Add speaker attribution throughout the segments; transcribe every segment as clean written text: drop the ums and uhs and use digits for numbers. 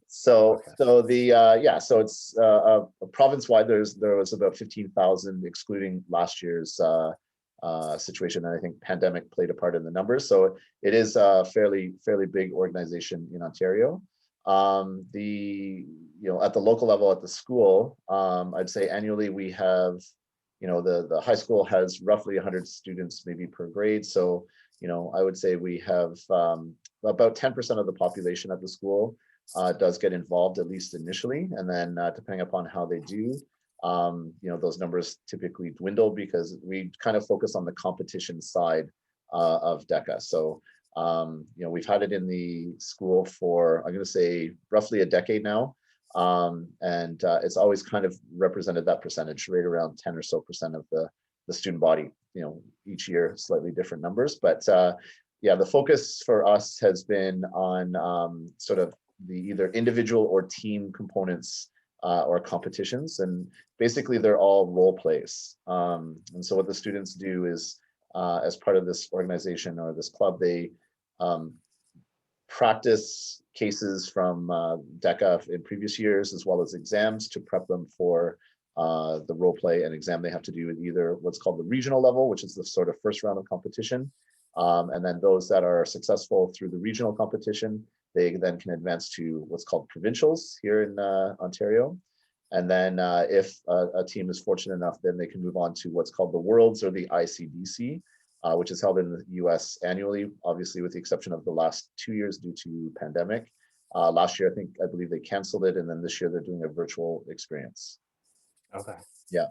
Speaker 1: So,
Speaker 2: Okay.
Speaker 1: so the yeah, so it's province-wide. There was about 15,000, excluding last year's situation, and I think pandemic played a part in the numbers. So it is a fairly big organization in Ontario. The at the local level at the school, I'd say annually we have, the high school has roughly 100 students maybe per grade. So I would say we have about 10% of the population at the school does get involved, at least initially, and then depending upon how they do, those numbers typically dwindle because we kind of focus on the competition side of DECA. So we've had it in the school for, I'm going to say, roughly a decade now, and it's always kind of represented that percentage, right around 10 or so percent of the student body. Each year slightly different numbers, but yeah, the focus for us has been on sort of the either individual or team components or competitions, and basically they're all role plays. And so what the students do is, as part of this organization or this club, they practice cases from DECA in previous years, as well as exams to prep them for the role play and exam they have to do at either what's called the regional level, which is the sort of first round of competition. And then those that are successful through the regional competition, they then can advance to what's called provincials here in Ontario. And then if a team is fortunate enough, then they can move on to what's called the Worlds or the ICDC, which is held in the US annually, obviously with the exception of the last 2 years due to pandemic. Last year, I believe they canceled it, and then this year they're doing a virtual experience.
Speaker 2: Okay.
Speaker 1: Yeah.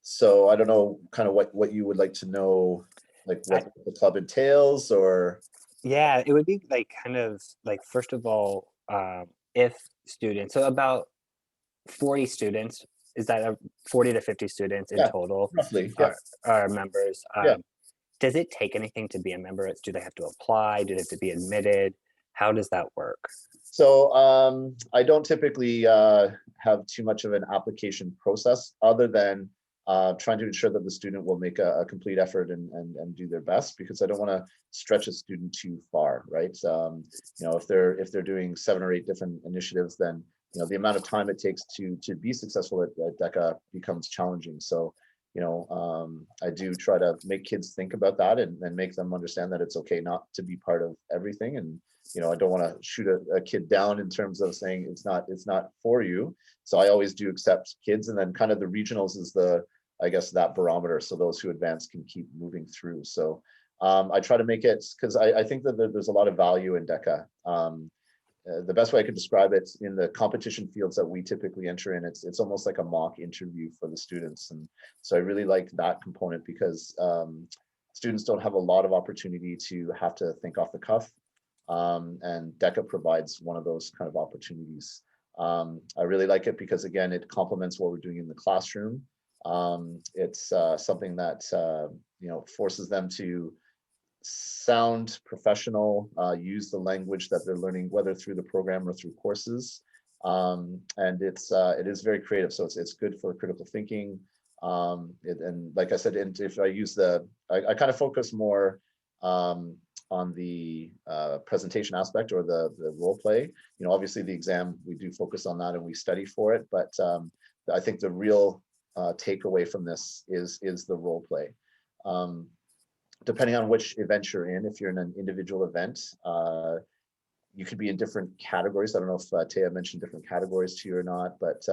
Speaker 1: So I don't know kind of what you would like to know, like what the club entails, or
Speaker 2: Yeah, it would be like kind of like, first of all, if students, so about 40 students, is that 40 to 50 students in
Speaker 1: yeah,
Speaker 2: total
Speaker 1: roughly. Yeah.
Speaker 2: are members.
Speaker 1: Yeah.
Speaker 2: Does it take anything to be a member? Do they have to apply? Do they have to be admitted? How does that work?
Speaker 1: So I don't typically have too much of an application process other than trying to ensure that the student will make a complete effort and do their best, because I don't want to stretch a student too far, right? If they're doing 7 or 8 different initiatives, then the amount of time it takes to be successful at DECA becomes challenging. So I do try to make kids think about that and make them understand that it's okay not to be part of everything. And I don't want to shoot a kid down in terms of saying it's not for you. So I always do accept kids, and then kind of the regionals is I guess that barometer, so those who advance can keep moving through. So I try to make it, because I think that there's a lot of value in DECA. The best way I could describe it, in the competition fields that we typically enter in, it's almost like a mock interview for the students. And so I really like that component, because students don't have a lot of opportunity to have to think off the cuff. And DECA provides one of those kind of opportunities. I really like it because, again, it complements what we're doing in the classroom. It's something that forces them to sound professional, use the language that they're learning, whether through the program or through courses. And it is very creative, so it's good for critical thinking. And like I said, if I use I kind of focus more on the presentation aspect or the role play. Obviously the exam, we do focus on that and we study for it, but I think the real takeaway from this is the role play. Depending on which event you're in, if you're in an individual event, you could be in different categories. I don't know if Taya mentioned different categories to you or not, but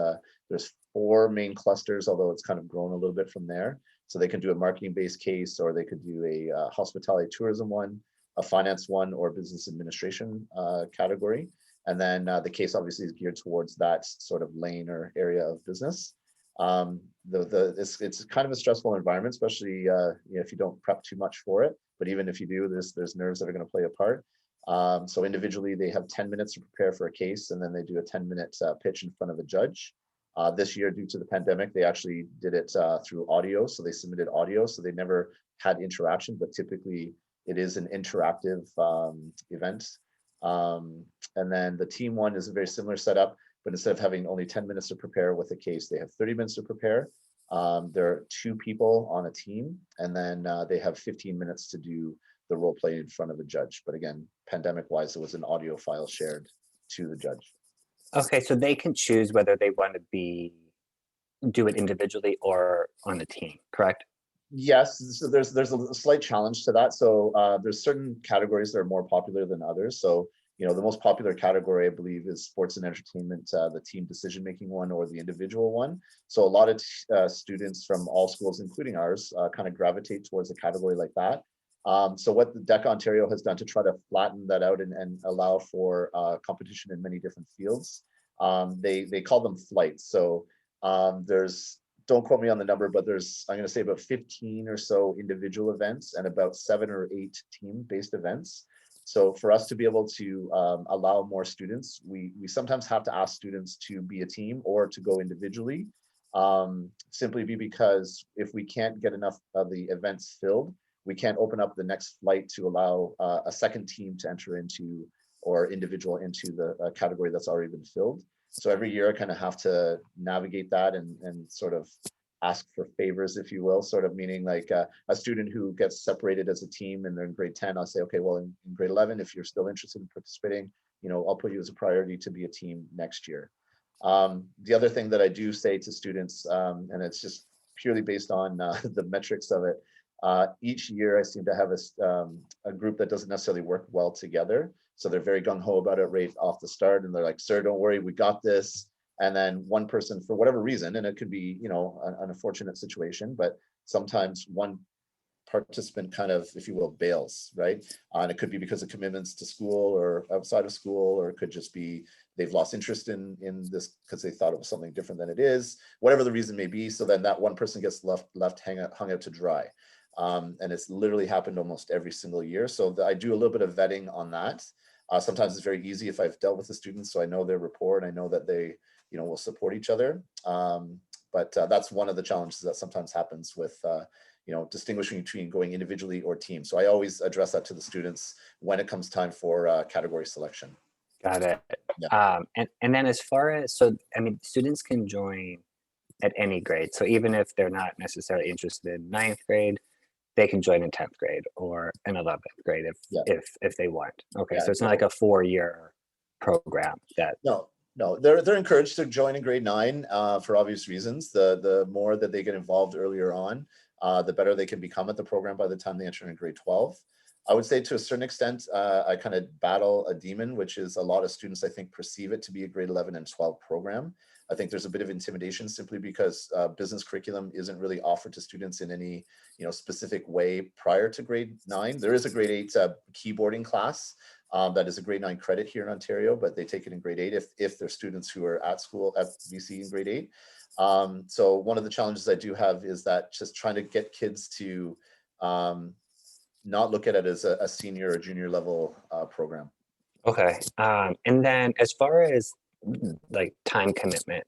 Speaker 1: there's 4 main clusters, although it's kind of grown a little bit from there. So they can do a marketing-based case, or they could do a hospitality tourism one, a finance one, or business administration category. And then the case obviously is geared towards that sort of lane or area of business. It's kind of a stressful environment, especially if you don't prep too much for it. But even if you do, there's nerves that are going to play a part. So individually, they have 10 minutes to prepare for a case, and then they do a 10-minute pitch in front of a judge. This year, due to the pandemic, they actually did it through audio. So they submitted audio, so they never had interaction, but typically it is an interactive event. And then the team one is a very similar setup, but instead of having only 10 minutes to prepare with a case, they have 30 minutes to prepare. There are 2 people on a team, and then they have 15 minutes to do the role play in front of a judge. But again, pandemic wise, it was an audio file shared to the judge.
Speaker 2: Okay, so they can choose whether they want to do it individually or on a team, correct?
Speaker 1: Yes, so there's a slight challenge to that. So there's certain categories that are more popular than others. So the most popular category, I believe, is sports and entertainment, the team decision making one or the individual one. So a lot of students from all schools, including ours, kind of gravitate towards a category like that. So what the DECA Ontario has done to try to flatten that out and allow for competition in many different fields, they call them flights. So there's, don't quote me on the number, but there's, I'm going to say about 15 or so individual events and about 7 or 8 team-based events. So for us to be able to allow more students, we sometimes have to ask students to be a team or to go individually, simply because if we can't get enough of the events filled, we can't open up the next flight to allow a second team to enter into, or individual into the category that's already been filled. So every year I kind of have to navigate that and sort of ask for favors, if you will, sort of meaning like a student who gets separated as a team and they're in grade 10, I'll say, okay, well, in grade 11, if you're still interested in participating, I'll put you as a priority to be a team next year. The other thing that I do say to students, and it's just purely based on the metrics of it, each year I seem to have a group that doesn't necessarily work well together. So they're very gung-ho about it right off the start. And they're like, sir, don't worry, we got this. And then one person, for whatever reason, and it could be, an unfortunate situation, but sometimes one participant kind of, if you will, bails, right? And it could be because of commitments to school or outside of school, or it could just be they've lost interest in this because they thought it was something different than it is, whatever the reason may be. So then that one person gets left hung out to dry. And it's literally happened almost every single year. So I do a little bit of vetting on that. Sometimes it's very easy if I've dealt with the students, so I know their rapport and I know that they, will support each other. But that's one of the challenges that sometimes happens with, distinguishing between going individually or team. So I always address that to the students when it comes time for category selection.
Speaker 2: Got it.
Speaker 1: Yeah.
Speaker 2: And then as far as, so, I mean, students can join at any grade. So even if they're not necessarily interested in ninth grade, they can join in 10th grade or in 11th grade
Speaker 1: Yeah.
Speaker 2: if they want. Okay,
Speaker 1: Yeah,
Speaker 2: so it's not like a 4-year program that.
Speaker 1: No, they're encouraged to join in grade 9 for obvious reasons. The more that they get involved earlier on, the better they can become at the program by the time they enter in grade 12. I would say to a certain extent, I kind of battle a demon, which is a lot of students, I think, perceive it to be a grade 11 and 12 program. I think there's a bit of intimidation simply because business curriculum isn't really offered to students in any specific way prior to grade 9. There is a grade 8 keyboarding class that is a grade 9 credit here in Ontario, but they take it in grade 8 if they're students who are at school at BC in grade 8. So one of the challenges I do have is that just trying to get kids to not look at it as a senior or junior level program.
Speaker 2: Okay. And then as far as like time commitment,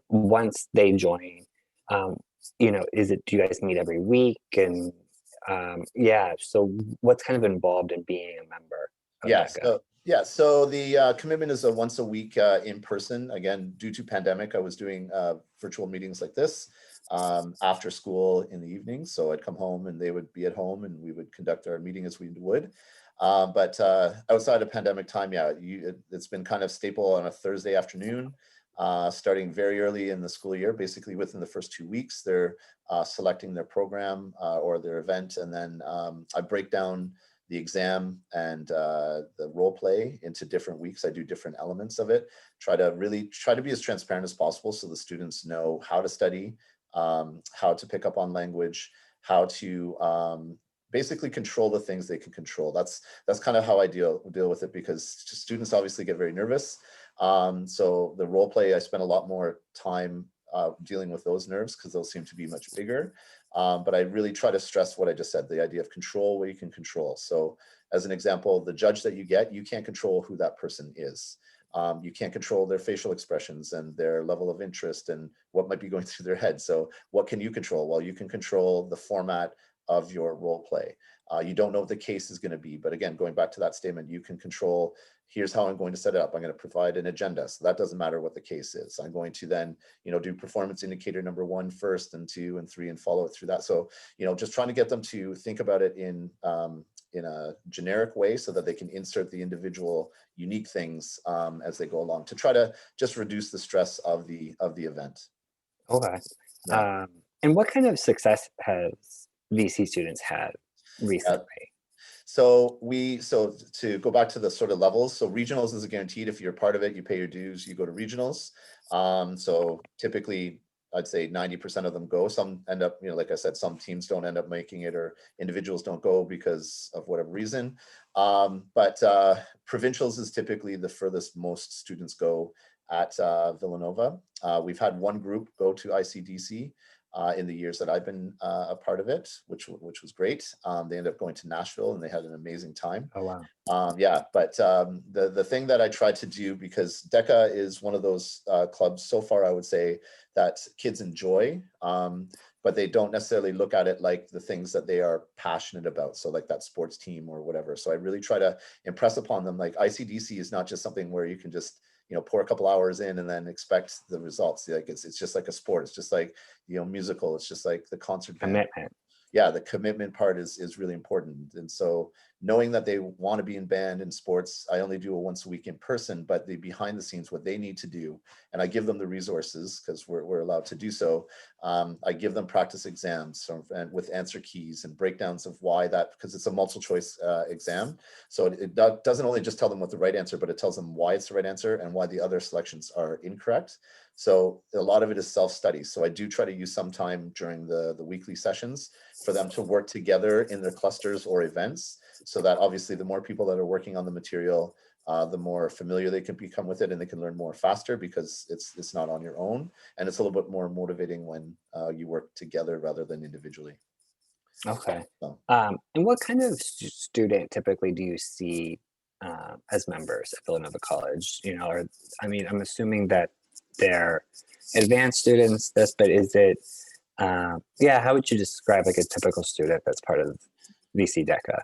Speaker 2: once they join, do you guys meet every week? And yeah, so what's kind of involved in being a member of DECA?
Speaker 1: So the commitment is a once a week in person. Again, due to pandemic, I was doing virtual meetings like this after school in the evening. So I'd come home and they would be at home and we would conduct our meeting as we would. But outside of pandemic time, it's been kind of staple on a Thursday afternoon, starting very early in the school year. Basically within the first 2 weeks, they're selecting their program or their event. And then I break down the exam and the role play into different weeks. I do different elements of it, try to be as transparent as possible so the students know how to study, how to pick up on language, how to basically control the things they can control. That's kind of how I deal with it, because students obviously get very nervous. So the role play, I spend a lot more time dealing with those nerves because those seem to be much bigger. But I really try to stress what I just said, the idea of control what you can control. So as an example, the judge that you get, you can't control who that person is. You can't control their facial expressions and their level of interest and what might be going through their head. So what can you control? Well, you can control the format of your role play. You don't know what the case is going to be, but again, going back to that statement, you can control here's how I'm going to set it up. I'm going to provide an agenda. So that doesn't matter what the case is. I'm going to then, do performance indicator number 1 first, and 2 and 3, and follow it through that. So, just trying to get them to think about it in a generic way so that they can insert the individual unique things as they go along, to try to just reduce the stress of the event.
Speaker 2: Okay.
Speaker 1: Yeah.
Speaker 2: And what kind of success has VC students had recently?
Speaker 1: So to go back to the sort of levels, so regionals is a guaranteed. If you're part of it, you pay your dues, you go to regionals. So typically, I'd say 90% of them go. Some end up, like I said, some teams don't end up making it, or individuals don't go because of whatever reason. But provincials is typically the furthest most students go at Villanova. We've had one group go to ICDC in the years that I've been a part of it, which was great. They ended up going to Nashville, and they had an amazing time.
Speaker 2: Oh, wow.
Speaker 1: Yeah, but the thing that I tried to do, because DECA is one of those clubs so far, I would say, that kids enjoy, but they don't necessarily look at it like the things that they are passionate about. So like that sports team or whatever. So I really try to impress upon them, like ICDC is not just something where you can just pour a couple hours in and then expect the results. Like it's just like a sport. It's just like, musical. It's just like the concert band.
Speaker 2: Commitment.
Speaker 1: Yeah, the commitment part is really important. And so knowing that they want to be in band and sports, I only do it once a week in person, but the behind the scenes, what they need to do, and I give them the resources because we're allowed to do so. I give them practice exams and with answer keys and breakdowns of why that, because it's a multiple choice exam. So it doesn't only just tell them what the right answer, but it tells them why it's the right answer and why the other selections are incorrect. So a lot of it is self-study. So I do try to use some time during the weekly sessions for them to work together in their clusters or events, so that obviously the more people that are working on the material, the more familiar they can become with it, and they can learn more faster because it's not on your own. And it's a little bit more motivating when you work together rather than individually.
Speaker 2: Okay.
Speaker 1: So.
Speaker 2: And what kind of student typically do you see as members at Villanova College? Or, I'm assuming that they're advanced students, but is it, how would you describe like a typical student that's part of VC DECA?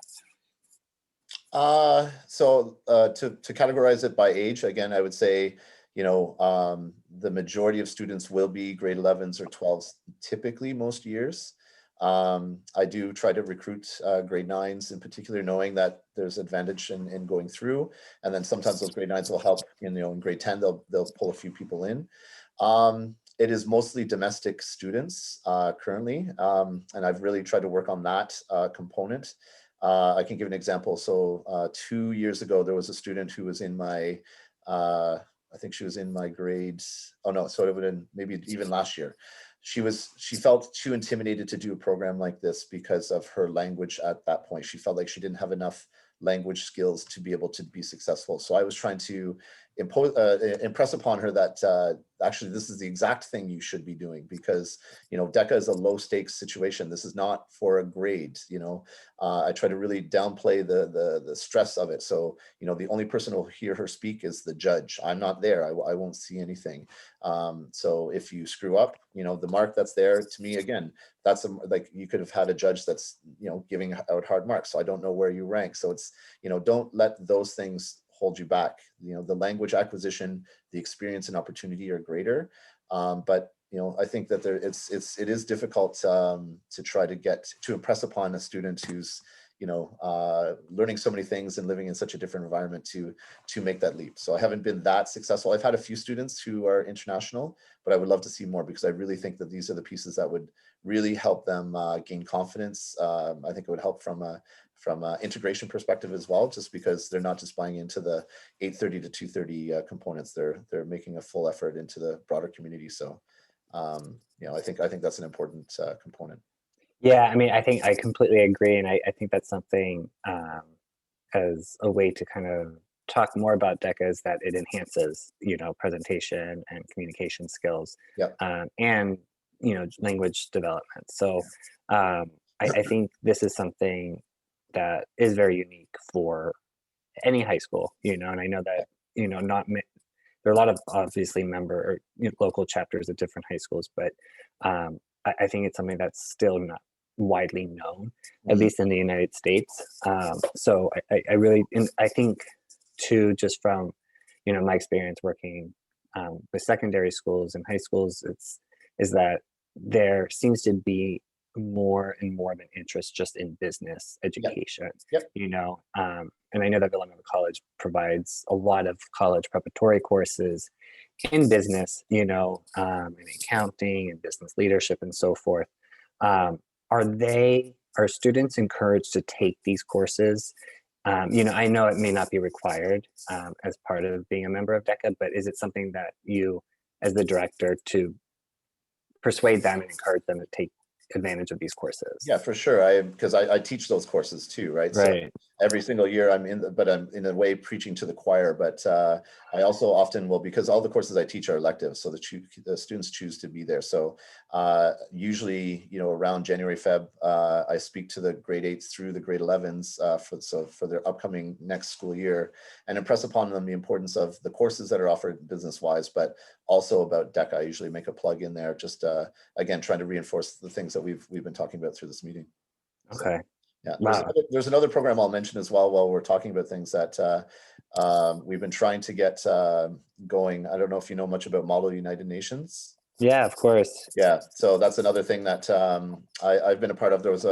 Speaker 1: So to categorize it by age, again, I would say, the majority of students will be grade 11s or 12s, typically most years. I do try to recruit grade 9s in particular, knowing that there's advantage in going through. And then sometimes those grade 9s will help, in grade 10, they'll pull a few people in. It is mostly domestic students currently. And I've really tried to work on that component. I can give an example. So 2 years ago, there was a student who was in my, I think she was in my grades. Oh no, so it would have been maybe even last year. She felt too intimidated to do a program like this because of her language at that point. She felt like she didn't have enough language skills to be able to be successful. So I was trying to impress upon her that actually this is the exact thing you should be doing, because DECA is a low stakes situation. This is not for a grade. I try to really downplay the stress of it. So the only person who will hear her speak is the judge. I'm not there. I won't see anything. So if you screw up, the mark that's there, to me, again, that's like you could have had a judge that's giving out hard marks. So I don't know where you rank. So it's don't let those things hold you back. The language acquisition, the experience and opportunity are greater, but I think that it is difficult to try to impress upon a student who's learning so many things and living in such a different environment to make that leap. So I haven't been that successful. I've had a few students who are international, but I would love to see more, because I really think that these are the pieces that would really help them gain confidence. I think it would help from an integration perspective as well, just because they're not just buying into the 8:30 to 2:30 components. They're making a full effort into the broader community. So I think that's an important component.
Speaker 2: Yeah, I think I completely agree. And I think that's something as a way to kind of talk more about DECA, is that it enhances, presentation and communication skills,
Speaker 1: Yeah.
Speaker 2: and, language development. So I think this is something that is very unique for any high school, and I know that, there are a lot of obviously member or local chapters of different high schools, but I think it's something that's still not widely known, at least in the United States. So I really, and I think two, just from, my experience working with secondary schools and high schools, is that there seems to be more and more of an interest just in business
Speaker 1: Yep.
Speaker 2: education,
Speaker 1: Yep.
Speaker 2: and I know that Villanova College provides a lot of college preparatory courses in business, in accounting and business leadership and so forth. Um, are students encouraged to take these courses? I know it may not be required as part of being a member of DECA, but is it something that you, as the director, to persuade them and encourage them to take advantage of these courses?
Speaker 1: Yeah, for sure. Because I teach those courses too, right? So
Speaker 2: Right.
Speaker 1: every single year I'm in a way preaching to the choir, but I also often will, because all the courses I teach are elective, so the students choose to be there. So usually, around January, Feb, I speak to the grade 8s through the grade 11s for their upcoming next school year, and impress upon them the importance of the courses that are offered business wise, but also about DECA. I usually make a plug in there, just again, trying to reinforce the things that we've been talking about through this meeting.
Speaker 2: Okay.
Speaker 1: Yeah,
Speaker 2: Wow.
Speaker 1: there's another program I'll mention as well while we're talking about things that we've been trying to get going. I don't know if you know much about Model United Nations.
Speaker 2: Yeah, of course.
Speaker 1: Yeah, so that's another thing that I've been a part of. There was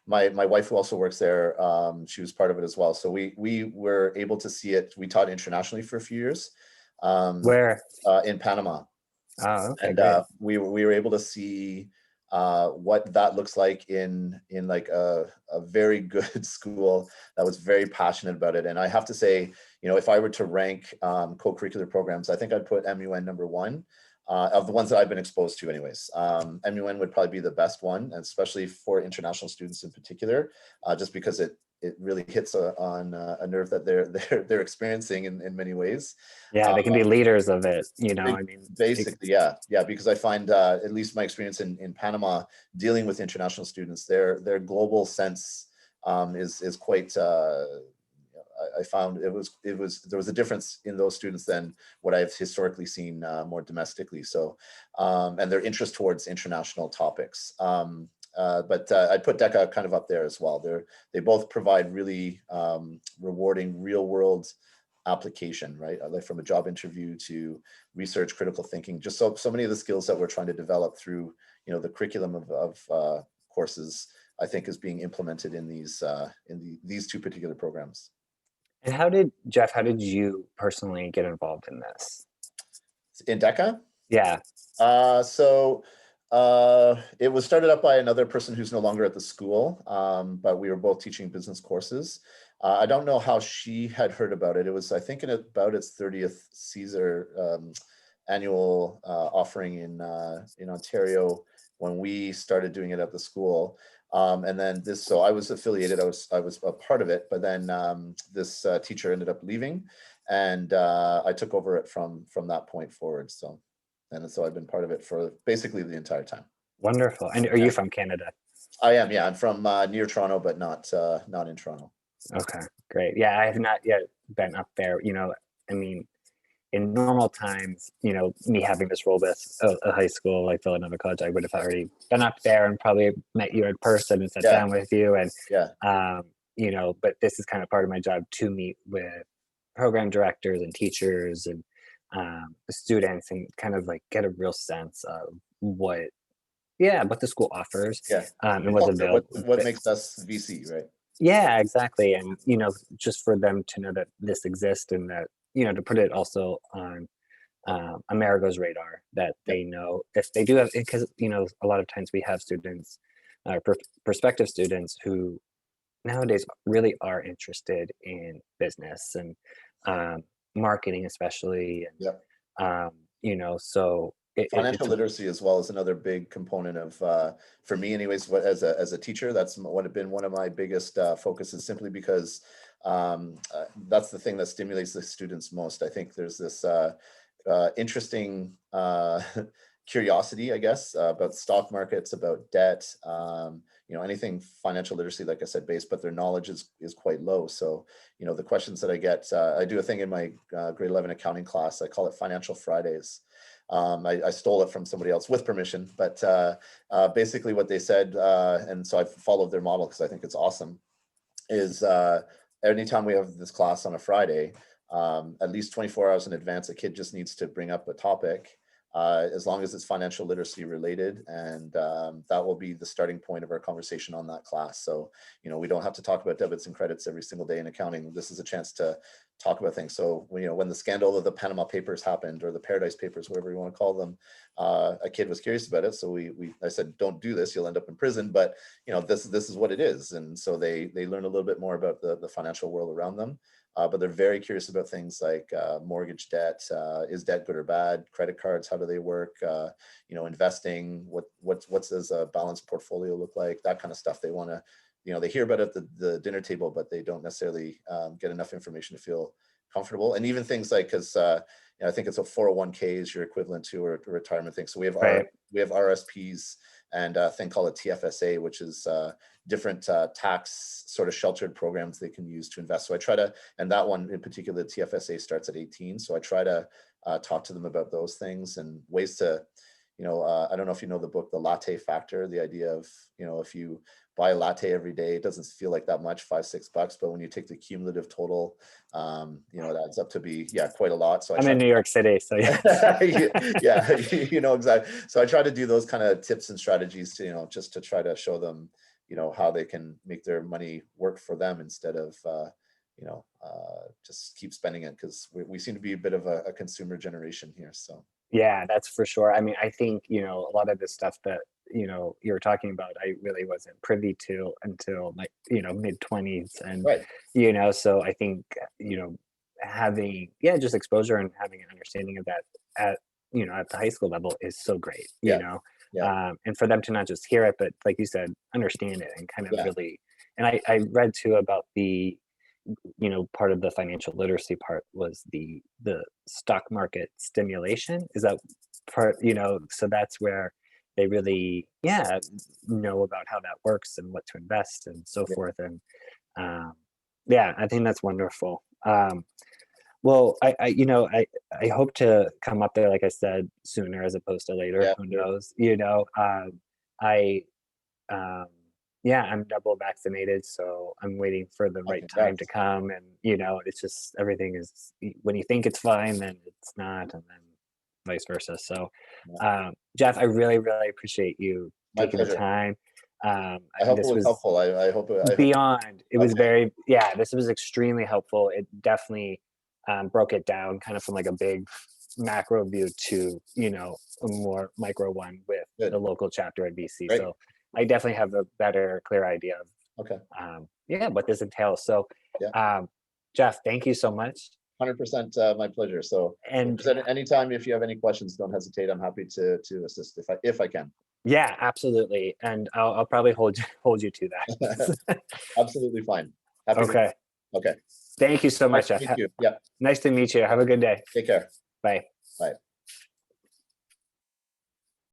Speaker 1: my wife who also works there. She was part of it as well. So we were able to see it. We taught internationally for a few years
Speaker 2: Where?
Speaker 1: in Panama.
Speaker 2: Oh, okay,
Speaker 1: And
Speaker 2: great.
Speaker 1: we were able to see what that looks like in like a very good school that was very passionate about it. And I have to say, if I were to rank co-curricular programs, I think I'd put MUN number one of the ones that I've been exposed to anyways. MUN would probably be the best one, especially for international students in particular, just because it really hits on a nerve that they're experiencing in many ways.
Speaker 2: Yeah, they can be leaders of it, I mean,
Speaker 1: Basically, yeah, because I find at least my experience in Panama dealing with international students, their global sense is quite. I found there was a difference in those students than what I've historically seen more domestically. So, and their interest towards international topics. But I'd put DECA kind of up there as well. They both provide really rewarding real world application, right? Like from a job interview to research, critical thinking, just so many of the skills that we're trying to develop through, the curriculum of courses, I think is being implemented in these two particular programs.
Speaker 2: And how did you personally get involved in this?
Speaker 1: In DECA?
Speaker 2: Yeah.
Speaker 1: So it was started up by another person who's no longer at the school, but we were both teaching business courses. I don't know how she had heard about it. It was, I think, in about its 30th Caesar annual offering in Ontario when we started doing it at the school. And then so I was affiliated. I was a part of it, but then this teacher ended up leaving, and I took over it from that point forward. So I've been part of it for basically the entire time.
Speaker 2: Wonderful. And are you from Canada?
Speaker 1: I am, yeah. I'm from near Toronto, but not in Toronto.
Speaker 2: Okay, great. Yeah, I have not yet been up there. I mean, in normal times, me having this role with a high school like Villanova College, I would have already been up there and probably met you in person and sat down with you. And, but this is kind of part of my job to meet with program directors and teachers and students and kind of like get a real sense of what the school offers and what's available.
Speaker 1: What makes us VC, right?
Speaker 2: Yeah, exactly. And, just for them to know that this exists and that, to put it also on Amerigo's radar, that they know if they do have, because, a lot of times we have students, prospective students who nowadays really are interested in business and marketing, especially. And, so
Speaker 1: financial literacy as well is another big component of for me anyways, as a teacher, that's been one of my biggest focuses, simply because that's the thing that stimulates the students most. I think there's this interesting curiosity, I guess, about stock markets, about debt, anything financial literacy, like I said, based, but their knowledge is quite low. So, the questions that I get, I do a thing in my grade 11 accounting class. I call it Financial Fridays. I stole it from somebody else with permission, but basically what they said, and so I followed their model because I think it's awesome, is anytime we have this class on a Friday, at least 24 hours in advance. A kid just needs to bring up a topic, as long as it's financial literacy related, and that will be the starting point of our conversation on that class. So, you know, we don't have to talk about debits and credits every single day in accounting. This is a chance to talk about things. So, you know, when the scandal of the Panama Papers happened, or the Paradise Papers, whatever you want to call them, a kid was curious about it. So I said, don't do this, you'll end up in prison. But, you know, this is what it is. And so they learn a little bit more about the financial world around them. But they're very curious about things like mortgage debt. Is debt good or bad? Credit cards, how do they work? You know, investing. What does a balanced portfolio look like? That kind of stuff. They want to, you know, they hear about it at the dinner table, but they don't necessarily get enough information to feel comfortable. And even things like, because you know, I think it's a 401k is your equivalent to a retirement thing. So we have we have RSPs and a thing called a TFSA, which is different tax sort of sheltered programs they can use to invest. So I try to, and that one in particular, the TFSA starts at 18. So I try to talk to them about those things and ways to, you know, I don't know if you know the book, The Latte Factor, the idea of, you know, if you buy a latte every day, it doesn't feel like that much, $5-6, but when you take the cumulative total, you know, it adds up to be, quite a lot. So
Speaker 2: I'm in New York City, so
Speaker 1: yeah. Yeah, you know, exactly. So I try to do those kind of tips and strategies to, you know, just to try to show them, you know, how they can make their money work for them instead of, you know, just keep spending it, because we seem to be a bit of a consumer generation here. So.
Speaker 2: Yeah, that's for sure. I mean, I think, you know, a lot of the stuff that, you know, you're talking about, I really wasn't privy to until like, you know, mid-20s. And,
Speaker 1: Right.
Speaker 2: you know, so I think, you know, having, just exposure and having an understanding of that at, you know, at the high school level is so great, you
Speaker 1: Yeah.
Speaker 2: know,
Speaker 1: Yeah.
Speaker 2: and for them to not just hear it, but like you said, understand it and kind of
Speaker 1: Yeah.
Speaker 2: really, and I read too about the, you know, part of the financial literacy part was the stock market stimulation. Is that part, you know, so that's where they really know about how that works and what to invest and so
Speaker 1: Yeah.
Speaker 2: forth. And I think that's wonderful. Well, I you know, I hope to come up there, like I said, sooner as opposed to later.
Speaker 1: Yeah.
Speaker 2: Who knows, you know. I um, I'm double vaccinated, so I'm waiting for the right time to
Speaker 1: Congrats.
Speaker 2: come. And, you know, it's just everything is, when you think it's fine, then it's not, and then vice versa. So,
Speaker 1: Yeah.
Speaker 2: Jeff, I really, really appreciate you
Speaker 1: My
Speaker 2: taking the
Speaker 1: pleasure.
Speaker 2: time.
Speaker 1: I hope it
Speaker 2: This
Speaker 1: was
Speaker 2: was
Speaker 1: helpful. I hope
Speaker 2: beyond, it was
Speaker 1: okay.
Speaker 2: very, this was extremely helpful. It definitely broke it down kind of from like a big macro view to, you know, a more micro one with
Speaker 1: Good.
Speaker 2: the local chapter at BC.
Speaker 1: Great.
Speaker 2: So I definitely have a better, clear idea of
Speaker 1: Okay.
Speaker 2: what this entails. So Jeff, thank you so much.
Speaker 1: 100% my pleasure. So
Speaker 2: And
Speaker 1: anytime if you have any questions, don't hesitate. I'm happy to assist if I can.
Speaker 2: yeah, absolutely. And I'll probably hold you to that.
Speaker 1: Absolutely fine. Happy
Speaker 2: Okay.
Speaker 1: Okay.
Speaker 2: Thank you so much,
Speaker 1: Nice to
Speaker 2: Jeff.
Speaker 1: meet you. Yeah.
Speaker 2: Nice to meet you. Have a good day.
Speaker 1: Take care.
Speaker 2: Bye.
Speaker 1: Bye.